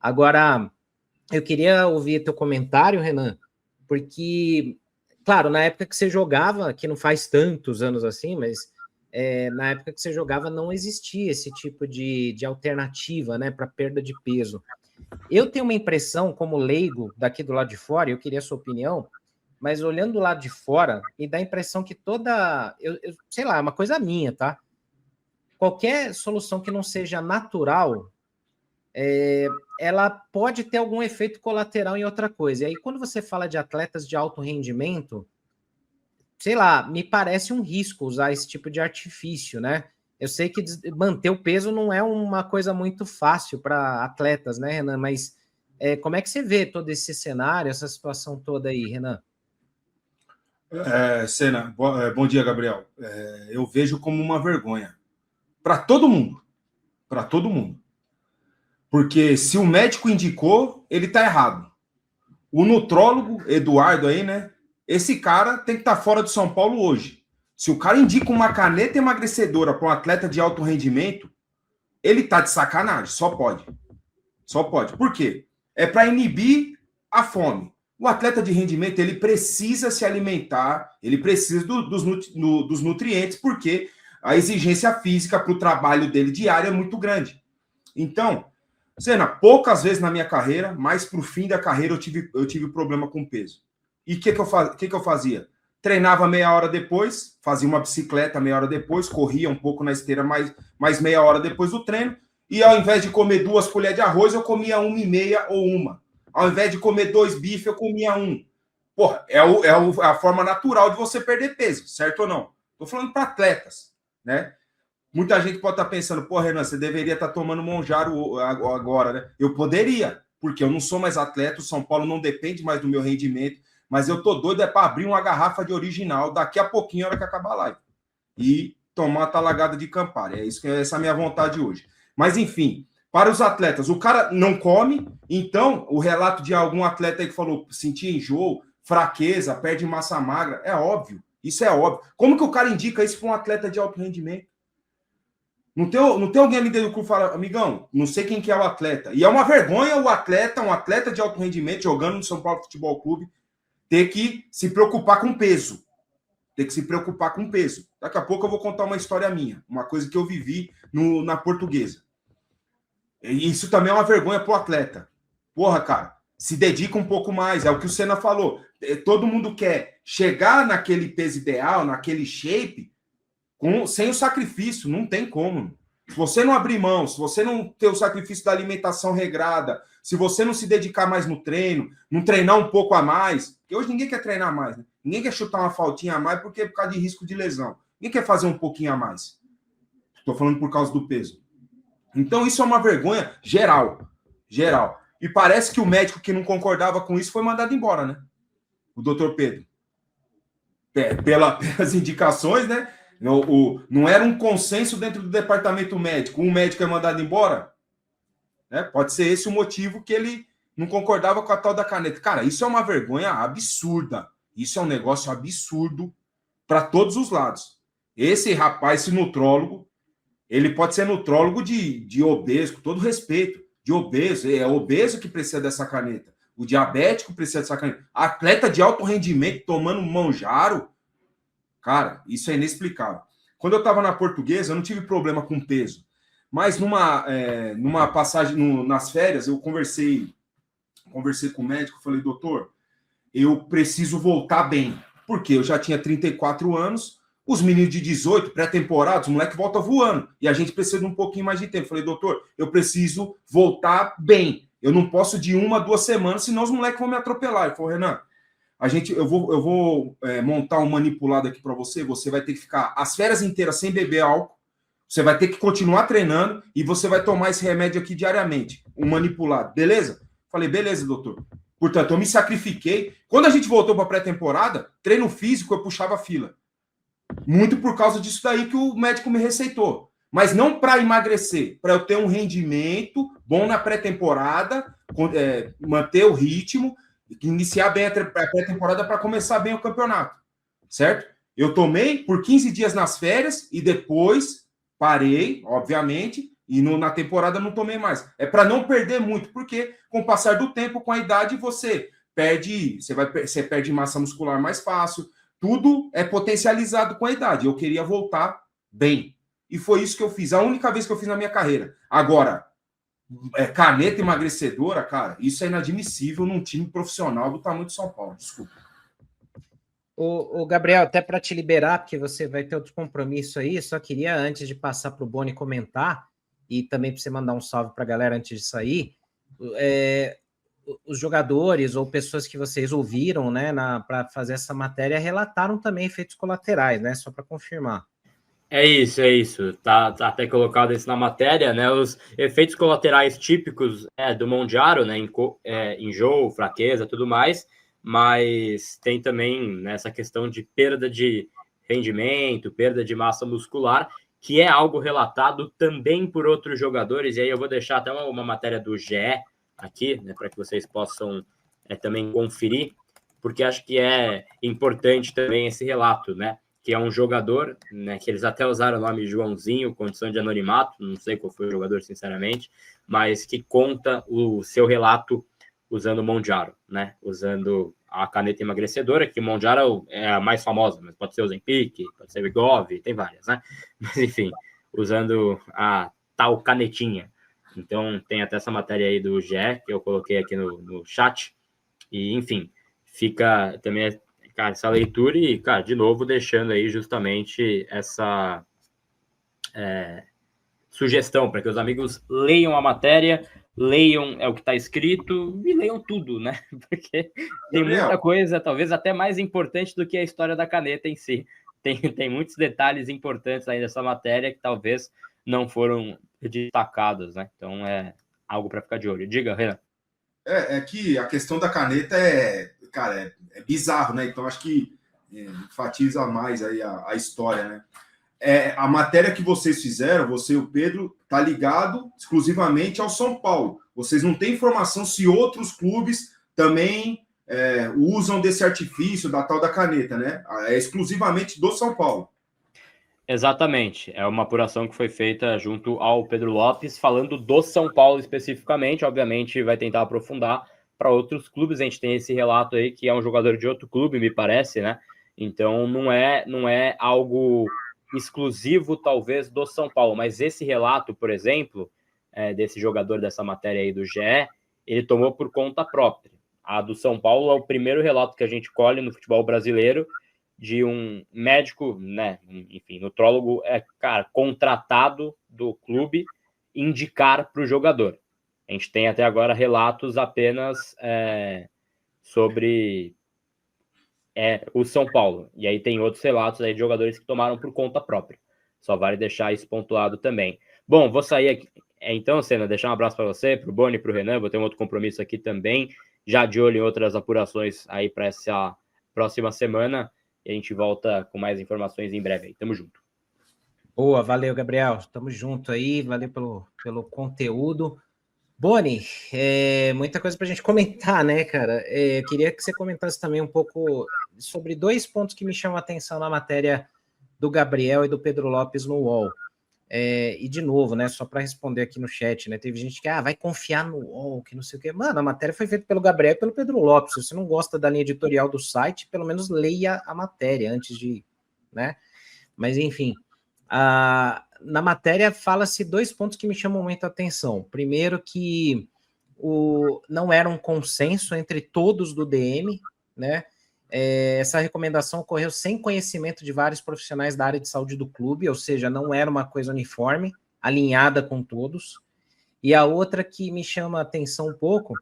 Agora, eu queria ouvir teu comentário, Renan, porque, claro, na época que você jogava, que não faz tantos anos assim, mas na época que você jogava não existia esse tipo de alternativa, né, para perda de peso. Eu tenho uma impressão, como leigo daqui do lado de fora, eu queria a sua opinião, mas olhando do lado de fora, me dá a impressão que sei lá, é uma coisa minha, tá? Qualquer solução que não seja natural, ela pode ter algum efeito colateral em outra coisa. E aí, quando você fala de atletas de alto rendimento, sei lá, me parece um risco usar esse tipo de artifício, né? Eu sei que manter o peso não é uma coisa muito fácil para atletas, né, Renan? Mas como é que você vê todo esse cenário, essa situação toda aí, Renan? Senna, bom dia, Gabriel. Eu vejo como uma vergonha para todo mundo. Para todo mundo. Porque se o médico indicou, ele está errado. O nutrólogo, Eduardo aí, né? Esse cara tem que estar fora do São Paulo hoje. Se o cara indica uma caneta emagrecedora para um atleta de alto rendimento, ele tá de sacanagem. Só pode. Só pode. Por quê? É para inibir a fome. O atleta de rendimento, ele precisa se alimentar, ele precisa dos nutrientes, porque a exigência física para o trabalho dele diário é muito grande. Então, Senna, poucas vezes na minha carreira, mas para o fim da carreira eu tive problema com peso. E o que eu fazia? Treinava meia hora depois, fazia uma bicicleta meia hora depois, corria um pouco na esteira mais meia hora depois do treino, e ao invés de comer 2 colheres de arroz, eu comia 1,5 ou 1. Ao invés de comer 2 bifes, eu comia 1. Porra, a forma natural de você perder peso, certo ou não? Estou falando para atletas, né? Muita gente pode estar pensando, pô, Renan, você deveria estar tomando Monjaro agora, né? Eu poderia, porque eu não sou mais atleta, o São Paulo não depende mais do meu rendimento, mas eu tô doido para abrir uma garrafa de original daqui a pouquinho, na hora que acabar a live. E tomar uma talagada de Campari. Essa é a minha vontade hoje. Mas, enfim, para os atletas, o cara não come, então o relato de algum atleta aí que falou sentir enjoo, fraqueza, perde massa magra, é óbvio. Isso é óbvio. Como que o cara indica isso para um atleta de alto rendimento? Não tem alguém ali dentro do clube que fala, amigão, não sei quem que é o atleta. E é uma vergonha um atleta de alto rendimento, jogando no São Paulo Futebol Clube, ter que se preocupar com peso. Ter que se preocupar com peso. Daqui a pouco eu vou contar uma história minha, uma coisa que eu vivi na Portuguesa. E isso também é uma vergonha pro atleta. Porra, cara, se dedica um pouco mais. É o que o Senna falou. Todo mundo quer chegar naquele peso ideal, naquele shape, sem o sacrifício. Não tem como. Se você não abrir mão, se você não ter o sacrifício da alimentação regrada, se você não se dedicar mais no treino, não treinar um pouco a mais, porque hoje ninguém quer treinar mais, né? Ninguém quer chutar uma faltinha a mais porque é por causa de risco de lesão. Ninguém quer fazer um pouquinho a mais. Estou falando por causa do peso. Então isso é uma vergonha geral. Geral. E parece que o médico que não concordava com isso foi mandado embora, né? O doutor Pedro. Pelas indicações, né? Não era um consenso dentro do departamento médico. Um médico é mandado embora. Né? Pode ser esse o motivo que ele não concordava com a tal da caneta. Cara, isso é uma vergonha absurda. Isso é um negócio absurdo para todos os lados. Esse rapaz, esse nutrólogo, ele pode ser nutrólogo de obeso, com todo respeito, de obeso. É obeso que precisa dessa caneta. O diabético precisa dessa caneta. Atleta de alto rendimento tomando Monjaro. Cara, isso é inexplicável. Quando eu estava na Portuguesa, eu não tive problema com peso. Mas numa passagem, nas férias, eu conversei com o médico, falei, doutor, eu preciso voltar bem. Porque eu já tinha 34 anos, os meninos de 18, pré-temporada, os moleques voltam voando. E a gente precisa de um pouquinho mais de tempo. Falei, doutor, eu preciso voltar bem. Eu não posso de 1 a 2 semanas, senão os moleques vão me atropelar. Ele falou, Renan, eu vou montar um manipulado aqui para você. Você vai ter que ficar as férias inteiras sem beber álcool. Você vai ter que continuar treinando e você vai tomar esse remédio aqui diariamente, um manipulado. Beleza? Falei, beleza, doutor. Portanto, eu me sacrifiquei. Quando a gente voltou para a pré-temporada, treino físico, eu puxava fila. Muito por causa disso daí que o médico me receitou. Mas não para emagrecer, para eu ter um rendimento bom na pré-temporada, manter o ritmo, iniciar bem a pré-temporada para começar bem o campeonato, certo? Eu tomei por 15 dias nas férias e depois parei, obviamente, E na temporada não tomei mais. É para não perder muito, porque com o passar do tempo, com a idade, você perde massa muscular mais fácil. Tudo é potencializado com a idade. Eu queria voltar bem. E foi isso que eu fiz. A única vez que eu fiz na minha carreira. Agora, caneta emagrecedora, cara, isso é inadmissível num time profissional do tamanho de São Paulo. Desculpa. O Gabriel, até para te liberar, porque você vai ter outro compromisso aí, só queria, antes de passar para o Boni comentar, e também para você mandar um salve para a galera antes de sair, os jogadores ou pessoas que vocês ouviram, né, para fazer essa matéria, relataram também efeitos colaterais, né, só para confirmar. É isso. Tá até colocado isso na matéria, né? Os efeitos colaterais típicos do Mondiaro, né? Enjoo, fraqueza, tudo mais, mas tem também essa questão de perda de rendimento, perda de massa muscular, que é algo relatado também por outros jogadores, e aí eu vou deixar até uma matéria do GE aqui, né, para que vocês possam também conferir, porque acho que é importante também esse relato, né? Que é um jogador, né, que eles até usaram o nome Joãozinho, condição de anonimato, não sei qual foi o jogador, sinceramente, mas que conta o seu relato usando o Mondiaro, né, usando a caneta emagrecedora, que o Mondiaro é a mais famosa, mas pode ser o Ozempic, pode ser o Wegovy, tem várias, né, mas enfim, usando a tal canetinha. Então tem até essa matéria aí do GE, que eu coloquei aqui no chat, e enfim, fica também essa leitura e, cara, de novo, deixando aí justamente essa sugestão para que os amigos leiam a matéria, leiam o que está escrito e leiam tudo, né? Porque tem muita coisa, talvez até mais importante do que a história da caneta em si. Tem muitos detalhes importantes aí nessa matéria que talvez não foram destacados, né? Então é algo para ficar de olho. Diga, Renan. É que a questão da caneta cara, é bizarro, né? Então acho que enfatiza mais aí a história, né? A matéria que vocês fizeram, você e o Pedro, tá ligado exclusivamente ao São Paulo. Vocês não têm informação se outros clubes também usam desse artifício da tal da caneta, né? É exclusivamente do São Paulo. Exatamente, é uma apuração que foi feita junto ao Pedro Lopes, falando do São Paulo especificamente, obviamente vai tentar aprofundar para outros clubes, a gente tem esse relato aí que é um jogador de outro clube, me parece, né? Então não é algo exclusivo talvez do São Paulo, mas esse relato, por exemplo, desse jogador dessa matéria aí do GE, ele tomou por conta própria. A do São Paulo é o primeiro relato que a gente colhe no futebol brasileiro de um médico, né, enfim, nutrólogo, contratado do clube indicar para o jogador. A gente tem até agora relatos apenas sobre o São Paulo. E aí tem outros relatos aí de jogadores que tomaram por conta própria. Só vale deixar isso pontuado também. Bom, vou sair aqui. Então, Senna, deixar um abraço para você, para o Boni, para o Renan. Vou ter um outro compromisso aqui também. Já de olho em outras apurações aí para essa próxima semana. E a gente volta com mais informações em breve aí. Tamo junto. Boa, valeu, Gabriel. Tamo junto aí, valeu pelo conteúdo. Boni, muita coisa para a gente comentar, né, cara? Eu queria que você comentasse também um pouco sobre dois pontos que me chamam a atenção na matéria do Gabriel e do Pedro Lopes no UOL. E de novo, né, só para responder aqui no chat, né, teve gente que vai confiar no UOL, que não sei o quê. Mano, a matéria foi feita pelo Gabriel e pelo Pedro Lopes. Se você não gosta da linha editorial do site, pelo menos leia a matéria antes de, né? Mas enfim, na matéria fala-se dois pontos que me chamam muito a atenção. Primeiro que não era um consenso entre todos do DM, né? Essa recomendação ocorreu sem conhecimento de vários profissionais da área de saúde do clube, ou seja, não era uma coisa uniforme, alinhada com todos. E a outra que me chama a atenção um pouco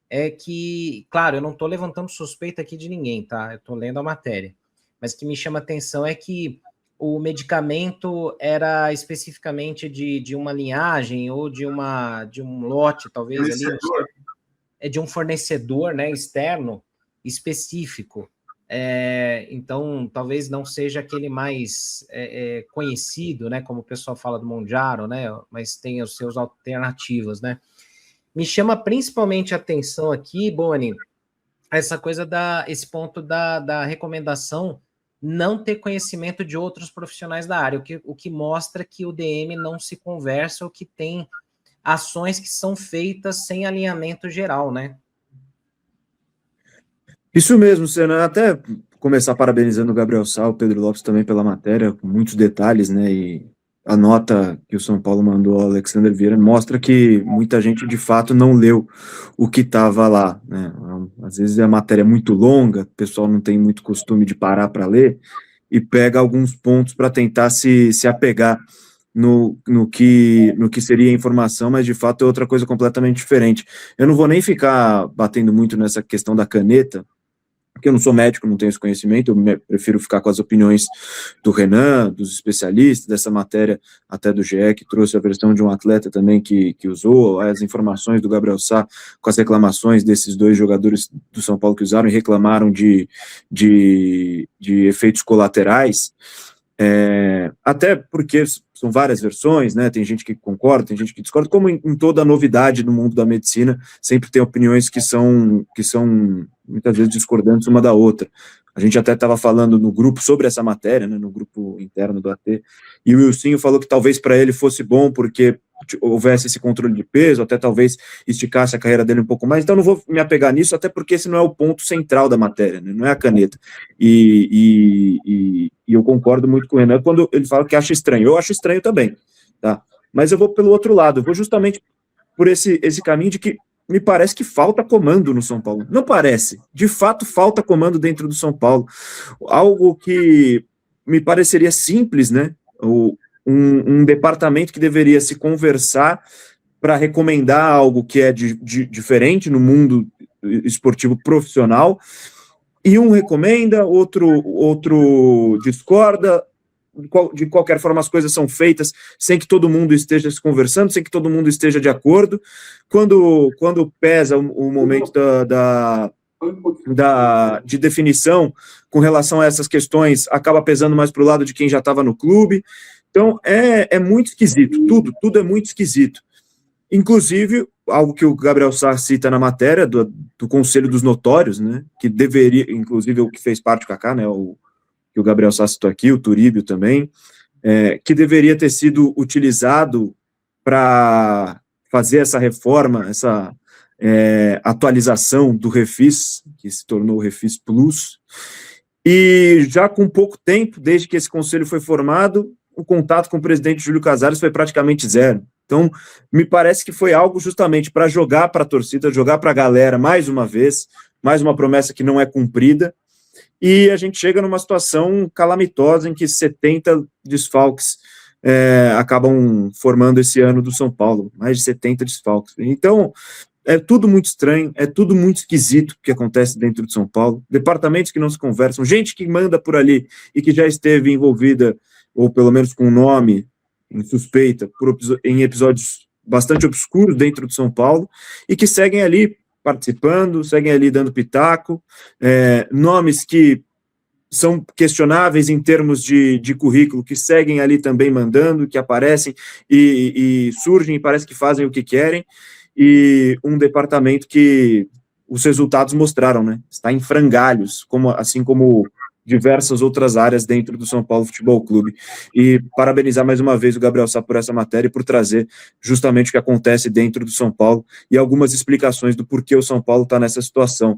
é que, claro, eu não estou levantando suspeita aqui de ninguém, tá? Eu estou lendo a matéria. Mas o que me chama a atenção é que o medicamento era especificamente de uma linhagem ou de um lote, talvez, ali, de um fornecedor, né, externo específico. Então, talvez não seja aquele mais conhecido, né, como o pessoal fala do Mondiaro, né, mas tem os seus alternativos, né. Me chama principalmente a atenção aqui, Boni, essa coisa esse ponto da recomendação não ter conhecimento de outros profissionais da área, o que mostra que o DM não se conversa ou que tem ações que são feitas sem alinhamento geral, né? Isso mesmo, Senna. Até começar parabenizando o Gabriel Sá, o Pedro Lopes também pela matéria, com muitos detalhes, né? E a nota que o São Paulo mandou ao Alexander Vieira mostra que muita gente de fato não leu o que estava lá, né? Às vezes a matéria é muito longa, o pessoal não tem muito costume de parar para ler e pega alguns pontos para tentar se apegar no que seria a informação, mas de fato é outra coisa completamente diferente. Eu não vou nem ficar batendo muito nessa questão da caneta, porque eu não sou médico, não tenho esse conhecimento, eu prefiro ficar com as opiniões do Renan, dos especialistas, dessa matéria até do GE, que trouxe a versão de um atleta também que usou, as informações do Gabriel Sá, com as reclamações desses dois jogadores do São Paulo que usaram e reclamaram de efeitos colaterais, até porque são várias versões, né? Tem gente que concorda, tem gente que discorda, como em toda novidade no mundo da medicina, sempre tem opiniões que são muitas vezes discordantes uma da outra. A gente até estava falando no grupo sobre essa matéria, né, no grupo interno do AT, e o Wilsinho falou que talvez para ele fosse bom porque houvesse esse controle de peso, até talvez esticasse a carreira dele um pouco mais. Então não vou me apegar nisso, até porque esse não é o ponto central da matéria, né, não é a caneta. E eu concordo muito com o Renan quando ele fala que acha estranho. Eu acho estranho também, tá? Mas eu vou pelo outro lado, eu vou justamente por esse caminho de que me parece que falta comando no São Paulo. Não parece, de fato falta comando dentro do São Paulo. Algo que me pareceria simples, né? Um departamento que deveria se conversar para recomendar algo que é diferente no mundo esportivo profissional, e um recomenda, outro discorda. De qualquer forma, as coisas são feitas sem que todo mundo esteja se conversando, sem que todo mundo esteja de acordo. Quando pesa o momento de definição com relação a essas questões, acaba pesando mais para o lado de quem já estava no clube. Então, é muito esquisito, tudo é muito esquisito. Inclusive, algo que o Gabriel Sá cita na matéria do Conselho dos Notórios, né, que deveria, inclusive o que fez parte do Kaká, né, que o Gabriel Sá citou aqui, o Turíbio também, que deveria ter sido utilizado para fazer essa reforma, essa atualização do Refis, que se tornou o Refis Plus, e já com pouco tempo, desde que esse conselho foi formado, o contato com o presidente Júlio Casares foi praticamente zero. Então, me parece que foi algo justamente para jogar para a torcida, jogar para a galera mais uma vez, mais uma promessa que não é cumprida, e a gente chega numa situação calamitosa em que 70 desfalques acabam formando esse ano do São Paulo, mais de 70 desfalques. Então, é tudo muito estranho, é tudo muito esquisito que acontece dentro de São Paulo, departamentos que não se conversam, gente que manda por ali e que já esteve envolvida, ou pelo menos com nome em suspeita, em episódios bastante obscuros dentro de São Paulo, e que seguem ali participando, seguem ali dando pitaco, nomes que são questionáveis em termos de currículo, que seguem ali também mandando, que aparecem e surgem e parece que fazem o que querem, e um departamento que os resultados mostraram, né? Está em frangalhos, assim como diversas outras áreas dentro do São Paulo Futebol Clube. E parabenizar mais uma vez o Gabriel Sá por essa matéria e por trazer justamente o que acontece dentro do São Paulo e algumas explicações do porquê o São Paulo está nessa situação.